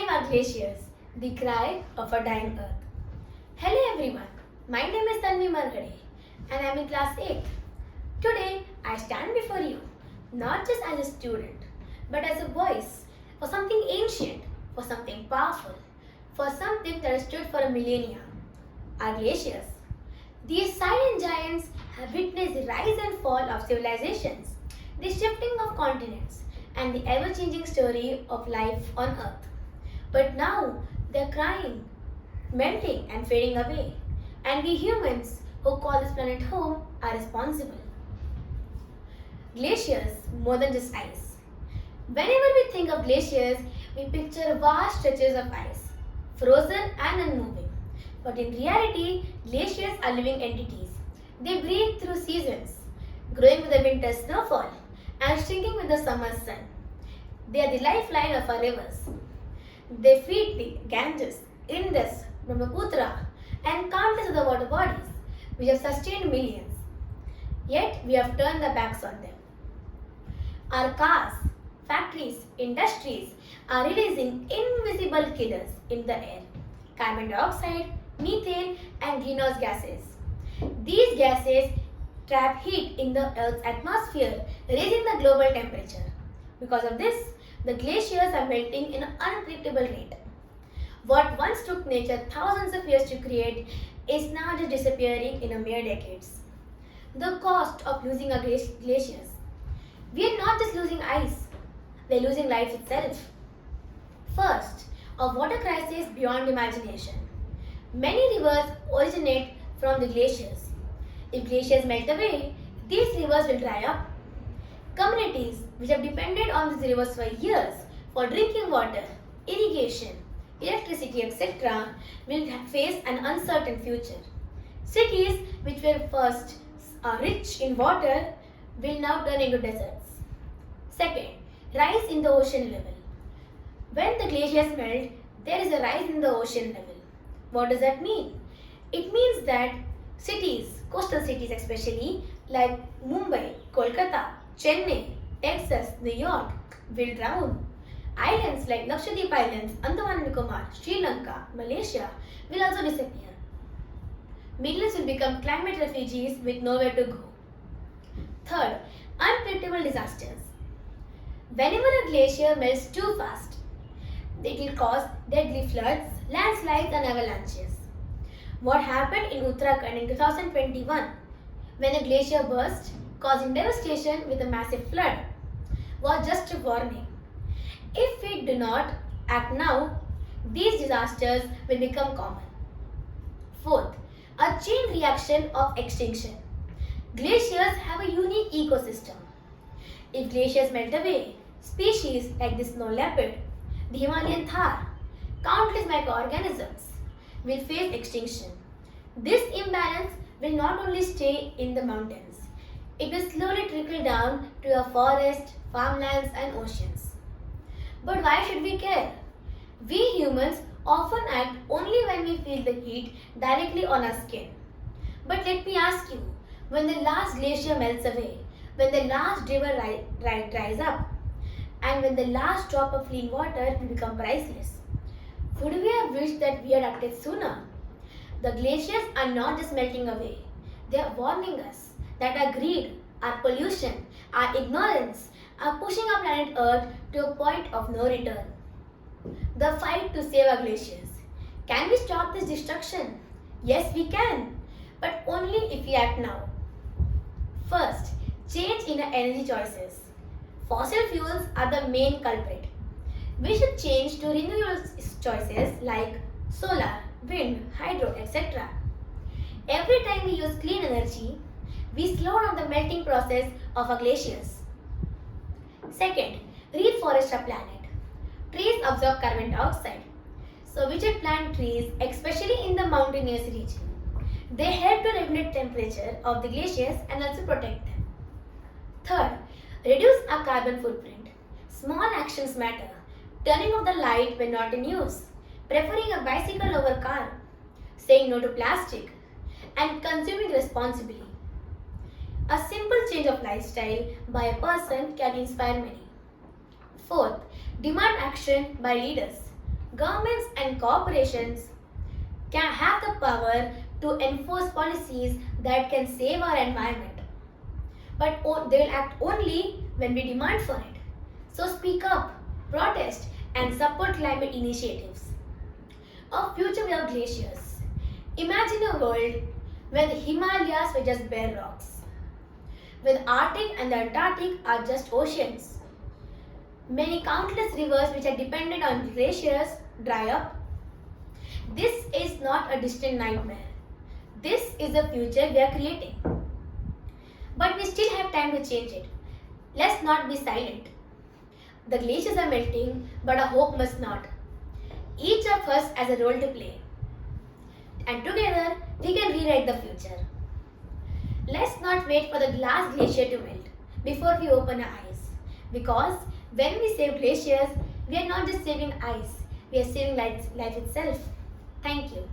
Save our glaciers, the cry of a dying earth. Hello everyone, my name is Tanvi Margade and I am in class 8th. Today I stand before you not just as a student but as a voice for something ancient, for something powerful, for something that has stood for a millennia. Our glaciers. These silent giants have witnessed the rise and fall of civilizations, the shifting of continents, and the ever changing story of life on Earth. But now they're crying, melting, and fading away. And we humans who call this planet home are responsible. Glaciers, more than just ice. Whenever we think of glaciers, we picture vast stretches of ice, frozen and unmoving. But in reality, glaciers are living entities. They breathe through seasons, growing with the winter snowfall and shrinking with the summer sun. They are the lifeline of our rivers. They feed the Ganges, Indus, Brahmaputra, and countless other water bodies which have sustained millions. Yet we have turned our backs on them. Our cars, factories, industries are releasing invisible killers in the air: carbon dioxide, methane, and greenhouse gases. These gases trap heat in the Earth's atmosphere, raising the global temperature. Because of this, the glaciers are melting in an unpredictable rate. What once took nature thousands of years to create is now just disappearing in a mere decades. The cost of losing our glaciers. We are not just losing ice, we are losing life itself. First, a water crisis beyond imagination. Many rivers originate from the glaciers. If glaciers melt away, these rivers will dry up. Communities which have depended on these rivers for years for drinking water, irrigation, electricity, etc., will face an uncertain future. Cities which were first rich in water will now turn into deserts. Second, rise in the ocean level. When the glaciers melt, there is a rise in the ocean level. What does that mean? It means that cities, coastal cities especially, like Mumbai, Kolkata, Chennai, Texas, New York, will drown. Islands like Lakshadweep Islands, Andaman and Nicobar, Sri Lanka, Malaysia will also disappear. Millions will become climate refugees with nowhere to go. Third, unpredictable disasters. Whenever a glacier melts too fast, it will cause deadly floods, landslides, and avalanches. What happened in Uttarakhand in 2021 when a glacier burst, causing devastation with a massive flood, was just a warning. If we do not act now, these disasters will become common. Fourth, a chain reaction of extinction. Glaciers have a unique ecosystem. If glaciers melt away, species like the snow leopard, the Himalayan thar, countless microorganisms will face extinction. This imbalance will not only stay in the mountains, it will slowly trickle down to our forests, farmlands, and oceans. But why should we care? We humans often act only when we feel the heat directly on our skin. But let me ask you, when the last glacier melts away, when the last river dries up, and when the last drop of clean water will become priceless, would we have wished that we had acted sooner? The glaciers are not just melting away, they are warning us that our greed, our pollution, our ignorance are pushing our planet Earth to a point of no return. The fight to save our glaciers. Can we stop this destruction? Yes, we can, but only if we act now. First, change in our energy choices. Fossil fuels are the main culprit. We should change to renewable choices like solar, wind, hydro, etc. Every time we use clean energy, we slow down the melting process of our glaciers. Second, reforest our planet. Trees absorb carbon dioxide, so we should plant trees, especially in the mountainous region. They help to regulate temperature of the glaciers and also protect them. Third, reduce our carbon footprint. Small actions matter. Turning off the light when not in use, preferring a bicycle over car, saying no to plastic, and consuming responsibly. A simple change of lifestyle by a person can inspire many. Fourth, demand action by leaders. Governments and corporations can have the power to enforce policies that can save our environment. But they will act only when we demand for it. So speak up, protest, and support climate initiatives. A future without glaciers. Imagine a world where the Himalayas were just bare rocks, where the Arctic and the Antarctic are just oceans. Many countless rivers which are dependent on glaciers dry up. This is not a distant nightmare. This is the future we are creating. But we still have time to change it. Let's not be silent. The glaciers are melting, but our hope must not. Each of us has a role to play. And together, we can rewrite the future. Let's not wait for the glass glacier to melt before we open our eyes. Because when we save glaciers, we are not just saving ice, we are saving life itself. Thank you.